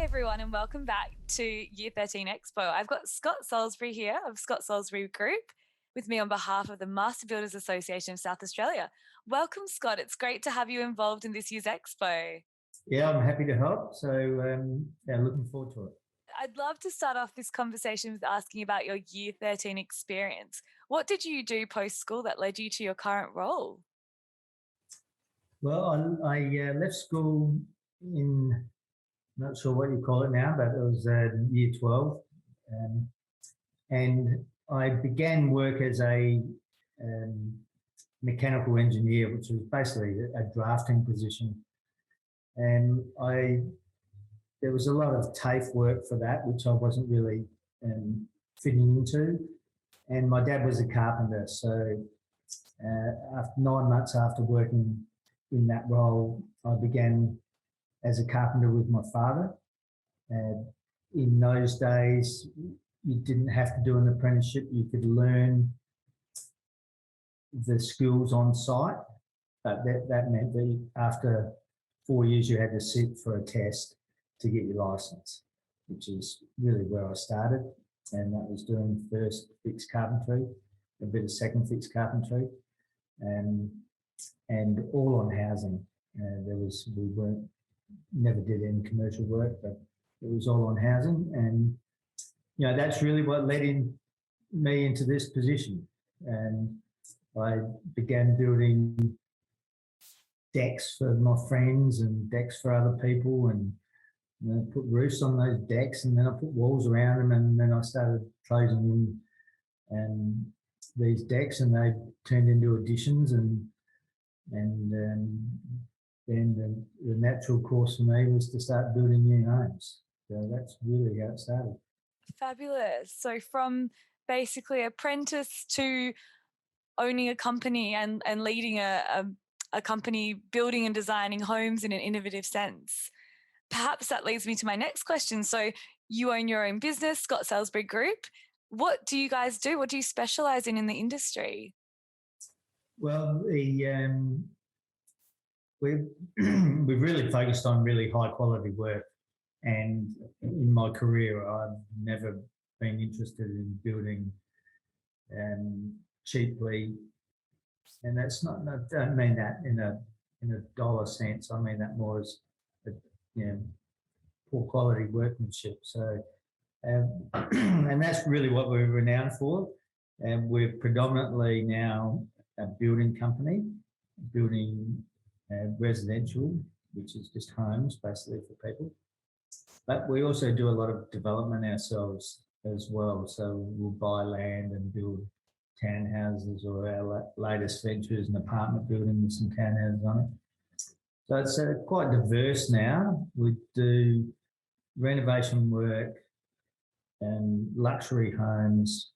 everyone, and welcome back to Year 13 Expo. I've got Scott Salisbury here of Scott Salisbury Group with me on behalf of the Master Builders Association of South Australia. Welcome, Scott. It's great to have you involved in this year's Expo. Yeah, I'm happy to help. So, looking forward to it. I'd love to start off this conversation with asking about your Year 13 experience. What did you do post-school that led you to your current role? Well, I left school in, not sure what you call it now, but it was year 12. And I began work as a mechanical engineer, which was basically a drafting position. And there was a lot of TAFE work for that, which I wasn't really fitting into. And my dad was a carpenter, so after 9 months after working in that role, I began as a carpenter with my father. In those days, you didn't have to do an apprenticeship. You could learn the skills on site, but that meant that after 4 years, you had to sit for a test to get your license, which is really where I started. And that was doing first fixed carpentry, a bit of second fixed carpentry, and all on housing. Never did any commercial work, but it was all on housing. And, that's really what led me into this position. And I began building decks for my friends and decks for other people, and put roofs on those decks, and then I put walls around them, and then I started closing in these decks, and they turned into additions, and then the natural course for me was to start building new homes. So that's really how it started. Fabulous. So from basically apprentice to owning a company and leading a company building and designing homes in an innovative sense. Perhaps that leads me to my next question. So you own your own business, Scott Salisbury Group. What do you guys do? What do you specialise in the industry? Well, we've really focused on really high quality work. And in my career, I've never been interested in building cheaply. And that's not, I don't mean that in a dollar sense. I mean that more as poor quality workmanship. So, and that's really what we're renowned for. And we're predominantly now a building company, building residential, which is just homes basically for people. But we also do a lot of development ourselves as well. So we'll buy land and build townhouses, or our latest venture is an apartment building with some townhouses on it. So it's quite diverse now. We do renovation work and luxury homes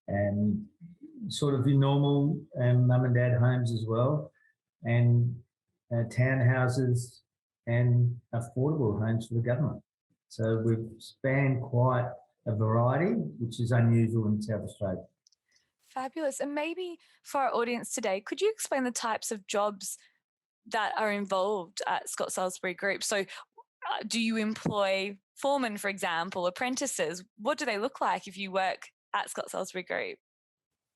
and sort of your normal mum and dad homes as well, and townhouses and affordable homes for the government. So we've spanned quite a variety, which is unusual in South Australia. Fabulous. And maybe for our audience today, could you explain the types of jobs that are involved at Scott Salisbury Group? So do you employ foremen, for example, apprentices? What do they look like if you work at Scott Salisbury Group?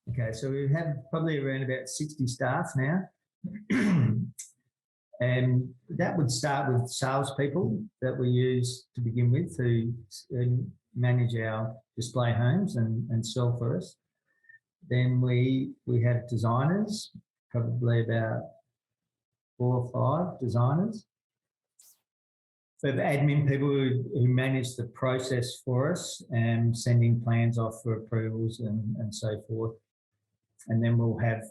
Okay, so we have probably around about 60 staff now. And that would start with salespeople that we use to begin with to manage our display homes and sell for us. Then we have designers, probably about 4 or 5 designers. We have admin people who manage the process for us and sending plans off for approvals and so forth. And then we'll have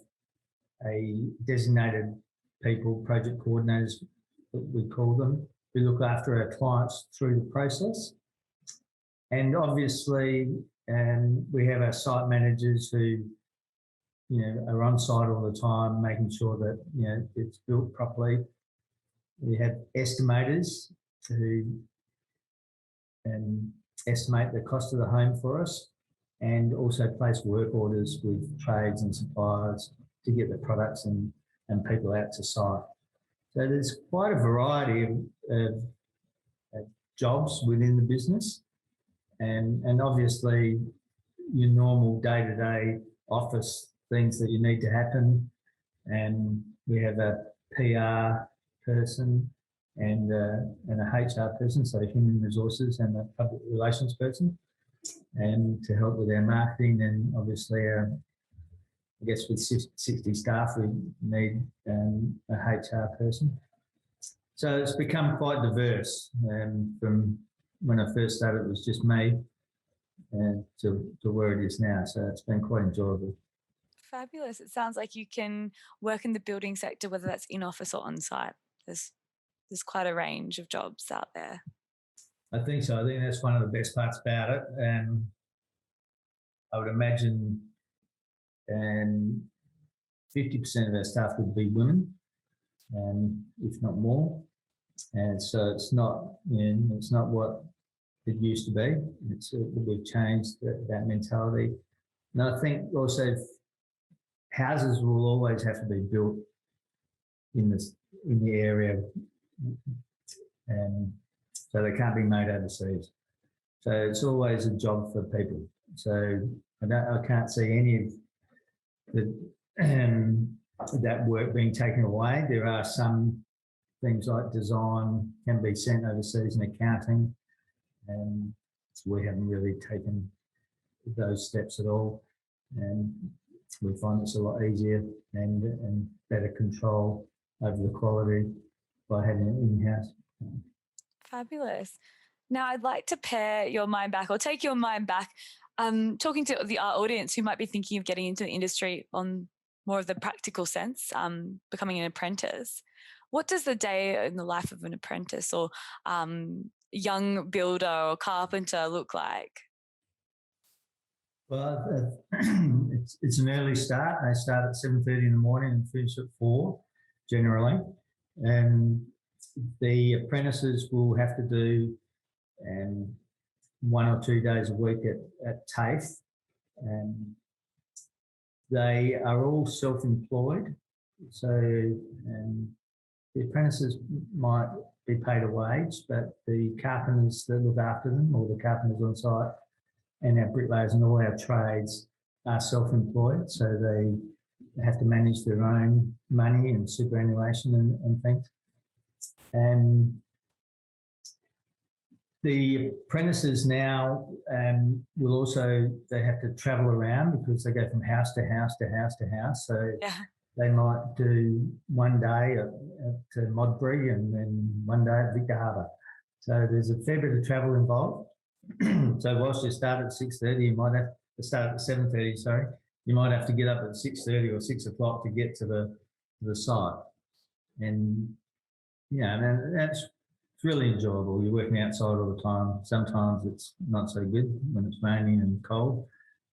a designated people, project coordinators, we call them, who look after our clients through the process. And obviously, we have our site managers who, are on site all the time, making sure that, it's built properly. We have estimators who estimate the cost of the home for us, and also place work orders with trades and suppliers to get the products and people out to site. So there's quite a variety of jobs within the business, and obviously your normal day-to-day office things that you need to happen. And we have a PR person and a HR person, so human resources, and a public relations person, and to help with our marketing. And obviously, I guess with 60 staff, we need a HR person. So it's become quite diverse. From when I first started, it was just me, and to where it is now. So it's been quite enjoyable. Fabulous. It sounds like you can work in the building sector, whether that's in office or on site. There's quite a range of jobs out there. I think so. I think that's one of the best parts about it. And I would imagine 50% of our staff would be women, if not more. And so it's not what it used to be. We've changed that mentality. And I think also houses will always have to be built in the area, and so they can't be made overseas. So it's always a job for people. So I can't see any of that work being taken away. There are some things like design can be sent overseas, and accounting, and so we haven't really taken those steps at all. And we find it's a lot easier and better control over the quality by having it in-house. Fabulous. Now, I'd like to pair your mind back, or take your mind back, talking to our audience who might be thinking of getting into the industry on more of the practical sense, becoming an apprentice. What does the day in the life of an apprentice or young builder or carpenter look like? Well, it's an early start. They start at 7:30 in the morning and finish at 4, generally. And the apprentices will have to do 1 or 2 days a week at TAFE. And they are all self-employed. So the apprentices might be paid a wage, but the carpenters that look after them, or the carpenters on site, and our bricklayers and all our trades are self-employed. So they have to manage their own money and superannuation and things. And the apprentices now will also, they have to travel around because they go from house to house to house to house. So they might do one day at Modbury and then one day at Victor Harbour. So there's a fair bit of travel involved. So whilst you start at 6:30, you might have to start at 7:30, sorry. You might have to get up at 6:30 or 6 o'clock to get to the site. And, and that's really enjoyable. You're working outside all the time. Sometimes it's not so good when it's raining and cold,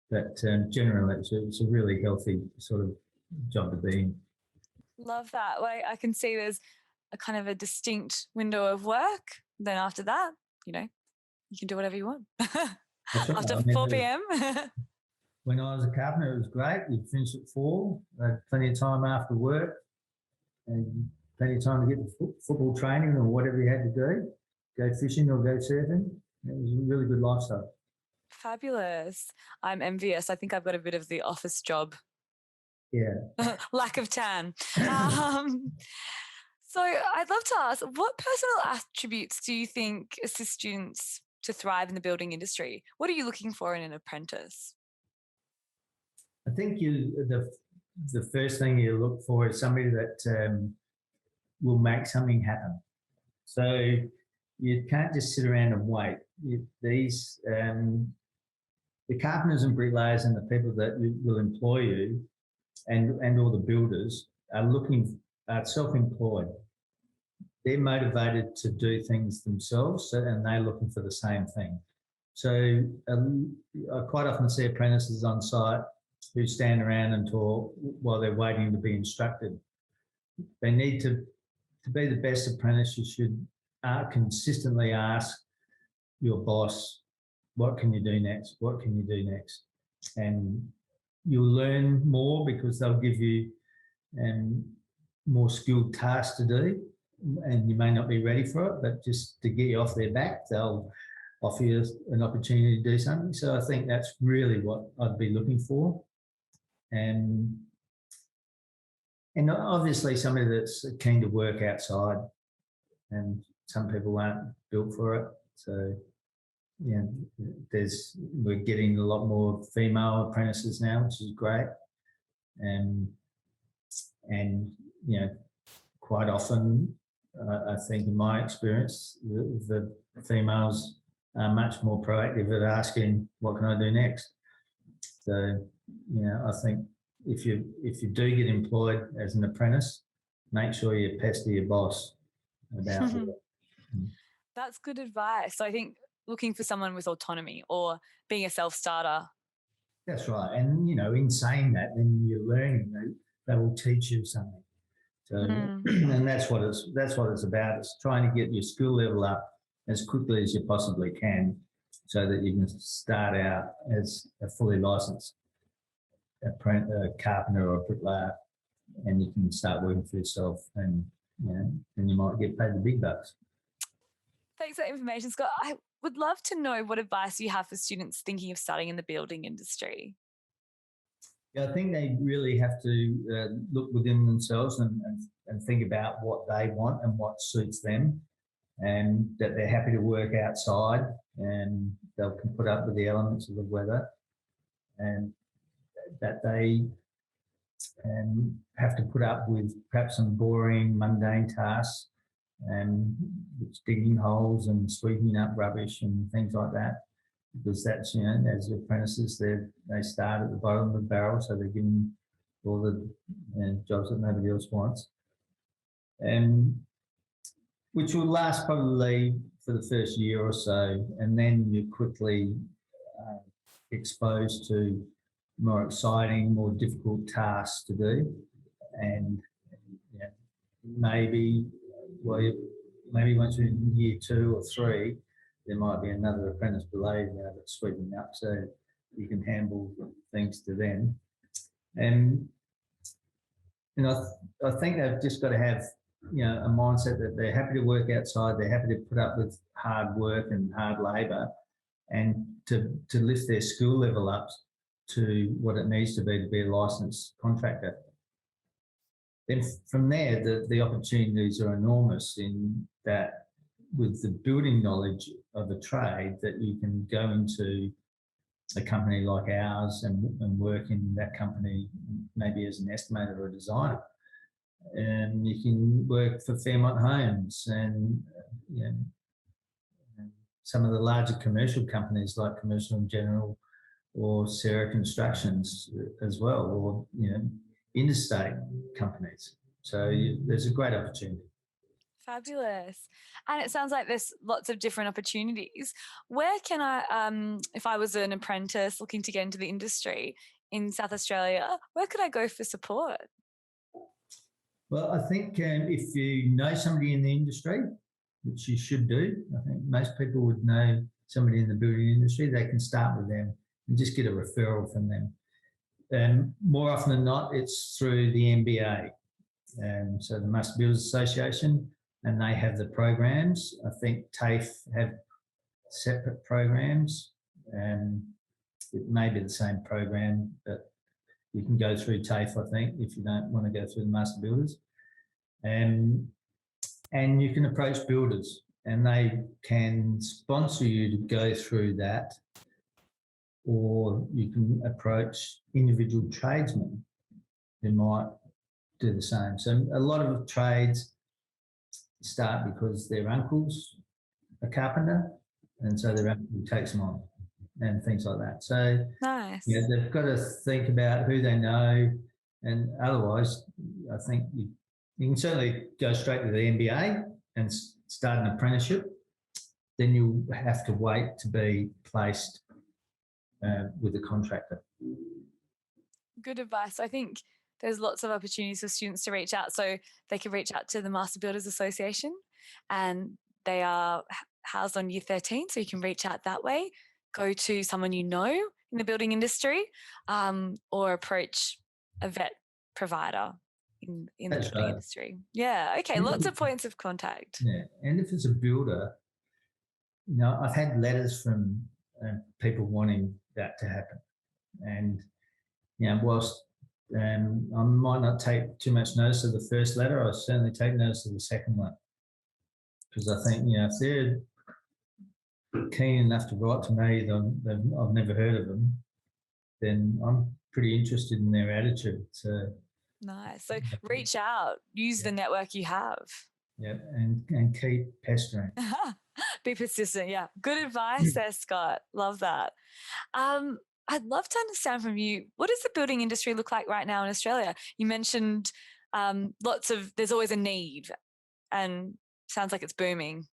but generally it's a really healthy sort of job to be in. Love that. Well, I can see there's a kind of a distinct window of work. Then after that, you can do whatever you want. Right. After 4 p.m. When I was a carpenter, it was great. You'd finish at 4. I had plenty of time after work and plenty of time to get the football training or whatever you had to do, go fishing or go surfing. It was a really good lifestyle. Fabulous. I'm envious. I think I've got a bit of the office job. Yeah. Lack of tan. So I'd love to ask, what personal attributes do you think assist students to thrive in the building industry? What are you looking for in an apprentice? I think the first thing you look for is somebody that will make something happen. So you can't just sit around and wait. The carpenters and bricklayers and the people that will employ you and all the builders are self-employed. They're motivated to do things themselves, and they're looking for the same thing. So I quite often see apprentices on site who stand around and talk while they're waiting to be instructed. They need to be the best apprentice. You should consistently ask your boss, what can you do next? What can you do next? And you'll learn more because they'll give you more skilled tasks to do. and you may not be ready for it, but just to get you off their back, they'll offer you an opportunity to do something. So I think that's really what I'd be looking for. And obviously somebody that's keen to work outside, and some people aren't built for it. So yeah, we're getting a lot more female apprentices now, which is great. And quite often, I think in my experience, the females are much more proactive at asking, what can I do next? So, I think if you do get employed as an apprentice, make sure you pester your boss about it. That's good advice. So I think looking for someone with autonomy or being a self-starter. That's right. And, in saying that, then you're learning, they will teach you something. So, and that's what it's about. It's trying to get your skill level up as quickly as you possibly can, so that you can start out as a fully licensed carpenter or bricklayer, and you can start working for yourself, and and you might get paid the big bucks. Thanks for that information, Scott. I would love to know what advice you have for students thinking of starting in the building industry. Yeah, I think they really have to look within themselves and think about what they want and what suits them, and that they're happy to work outside, and they can put up with the elements of the weather, and that they have to put up with perhaps some boring, mundane tasks, and digging holes and sweeping up rubbish and things like that. Because that's, as apprentices, they start at the bottom of the barrel, so they're given all the jobs that nobody else wants, and which will last probably for the first year or so, and then you're quickly exposed to more exciting, more difficult tasks to do, and maybe once you're in year 2 or 3, there might be another apprentice below you that's sweeping up, so you can handle things to them. And I think they've just got to have a mindset that they're happy to work outside, they're happy to put up with hard work and hard labour, and to lift their skill level up to what it needs to be a licensed contractor. Then from there, the opportunities are enormous, in that with the building knowledge of a trade, that you can go into a company like ours and work in that company, maybe as an estimator or a designer. And you can work for Fairmont Homes and some of the larger commercial companies like Commercial and General or Sarah Constructions as well, or interstate companies. So there's a great opportunity. Fabulous. And it sounds like there's lots of different opportunities. Where can I, if I was an apprentice looking to get into the industry in South Australia, where could I go for support? Well, I think if you know somebody in the industry, which you should do, I think most people would know somebody in the building industry, they can start with them and just get a referral from them. And more often than not, it's through the MBA. So the Master Builders Association, and they have the programs. I think TAFE have separate programs, and it may be the same program, but you can go through TAFE, I think, if you don't want to go through the Master Builders. And you can approach builders, and they can sponsor you to go through that, or you can approach individual tradesmen who might do the same. So a lot of trades start because their uncle's a carpenter, and so their uncle takes them on and things like that. So nice. They've got to think about who they know, and otherwise I think you can certainly go straight to the MBA and start an apprenticeship. Then you'll have to wait to be placed with a contractor. Good advice. I think there's lots of opportunities for students to reach out. So they can reach out to the Master Builders Association, and they are housed on year 13. So you can reach out that way, go to someone you know in the building industry, or approach a vet provider in the That's building right. industry. Yeah. Okay. Lots of points of contact. Yeah, and if it's a builder, I've had letters from people wanting that to happen, and whilst I might not take too much notice of the first letter, I'll certainly take notice of the second one, because I think if they're keen enough to write to me, I've never heard of them, then I'm pretty interested in their attitude. So nice. So reach out, use the network you have. Yeah, and keep pestering. Be persistent. Yeah. Good advice there, Scott. Love that. I'd love to understand from you, what does the building industry look like right now in Australia? You mentioned there's always a need, and sounds like it's booming.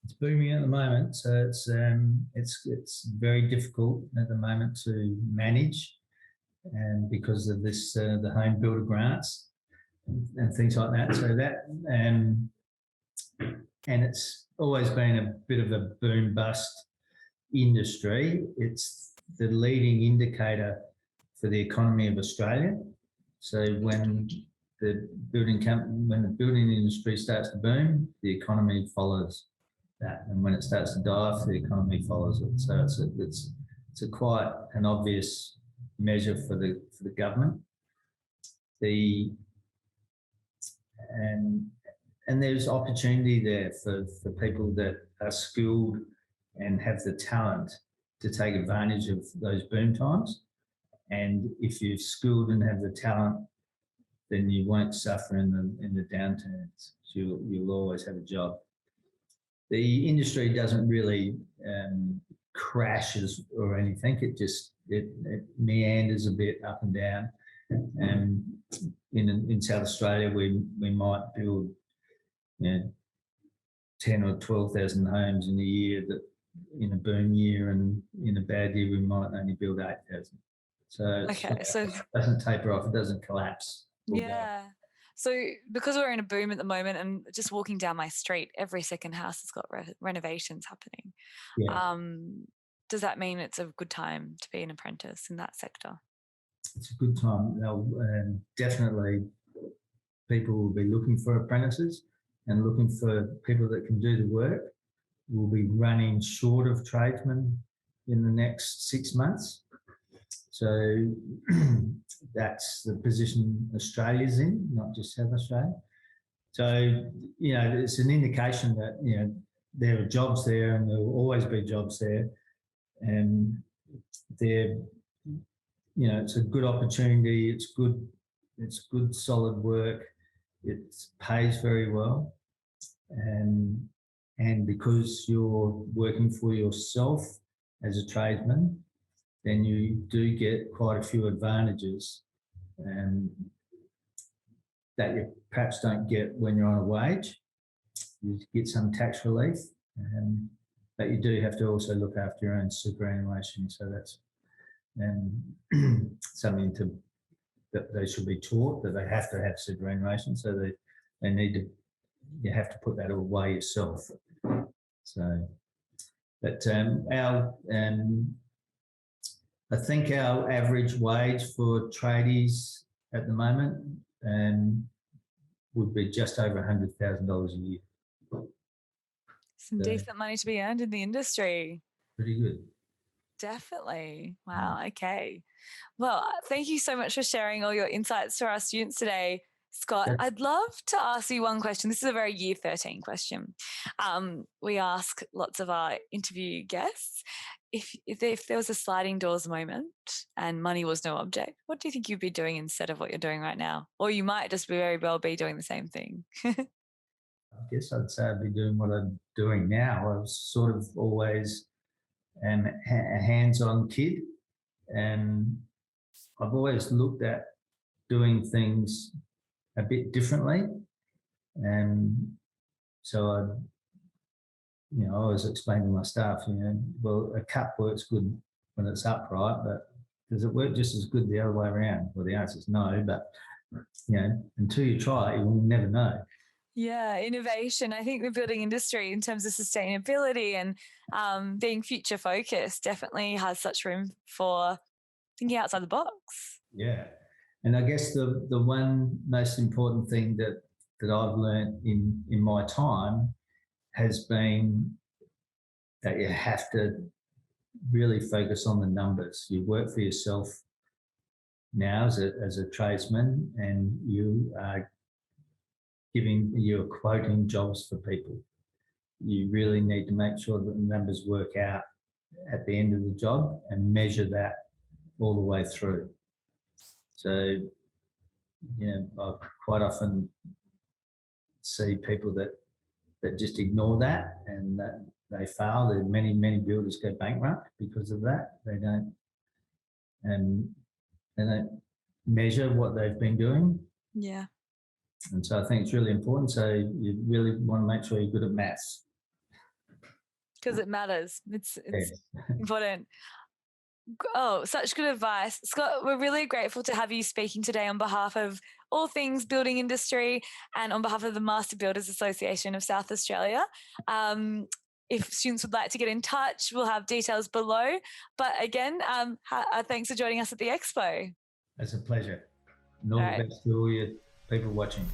It's booming at the moment, so it's very difficult at the moment to manage, and because of this the home builder grants and things like that. So that and it's always been a bit of a boom bust industry. It's the leading indicator for the economy of Australia. So when the building industry starts to boom, the economy follows that, and when it starts to die off, the economy follows it. So it's a quite an obvious measure for the government. And there's opportunity there for people that are skilled and have the talent to take advantage of those boom times. And if you're skilled and have the talent, then you won't suffer in the downturns. So you'll always have a job. The industry doesn't really crashes or anything. It meanders a bit up and down. And in South Australia, we might build 10 or 12,000 homes in a year, that in a boom year, and in a bad year we might only build 8,000. So it doesn't taper off, it doesn't collapse. Yeah. So because we're in a boom at the moment, and just walking down my street, every second house has got renovations happening. Yeah. Does that mean it's a good time to be an apprentice in that sector? It's a good time. Definitely people will be looking for apprentices and looking for people that can do the work. We'll be running short of tradesmen in the next 6 months. So that's the position Australia's in, not just South Australia. So, it's an indication that, there are jobs there, and there will always be jobs there. And it's a good opportunity. It's good solid work. It pays very well. And because you're working for yourself as a tradesman, then you do get quite a few advantages that you perhaps don't get when you're on a wage. You get some tax relief, but you do have to also look after your own superannuation. So that's something that they should be taught, that they have to have superannuation. So you have to put that away yourself. So, but I think our average wage for tradies at the moment would be just over $100,000 a year. Some decent money to be earned in the industry. Pretty good. Definitely. Wow. Okay. Well, thank you so much for sharing all your insights to our students today, Scott. I'd love to ask you one question. This is a very year 13 question. We ask lots of our interview guests, if there was a sliding doors moment and money was no object, what do you think you'd be doing instead of what you're doing right now? Or you might just very well be doing the same thing. I guess I'd say I'd be doing what I'm doing now. I was sort of always a hands-on kid, and I've always looked at doing things a bit differently. And so I always explain to my staff, well, a cup works good when it's upright, but does it work just as good the other way around? Well, the answer is no, but until you try it, you will never know. Yeah, innovation. I think the building industry, in terms of sustainability and being future focused, definitely has such room for thinking outside the box. Yeah. And I guess the one most important thing that I've learned in my time has been that you have to really focus on the numbers. You work for yourself now as a tradesman, and you're quoting jobs for people. You really need to make sure that the numbers work out at the end of the job and measure that all the way through. So, I quite often see people that just ignore that, and that they fail. There many builders go bankrupt because of that. They don't measure what they've been doing. Yeah. And so I think it's really important. So you really want to make sure you're good at maths. Because it matters. It's Yes. important. Oh, such good advice. Scott, we're really grateful to have you speaking today on behalf of all things building industry and on behalf of the Master Builders Association of South Australia. If students would like to get in touch, we'll have details below. But again, thanks for joining us at the Expo. It's a pleasure. And all the best to all your people watching.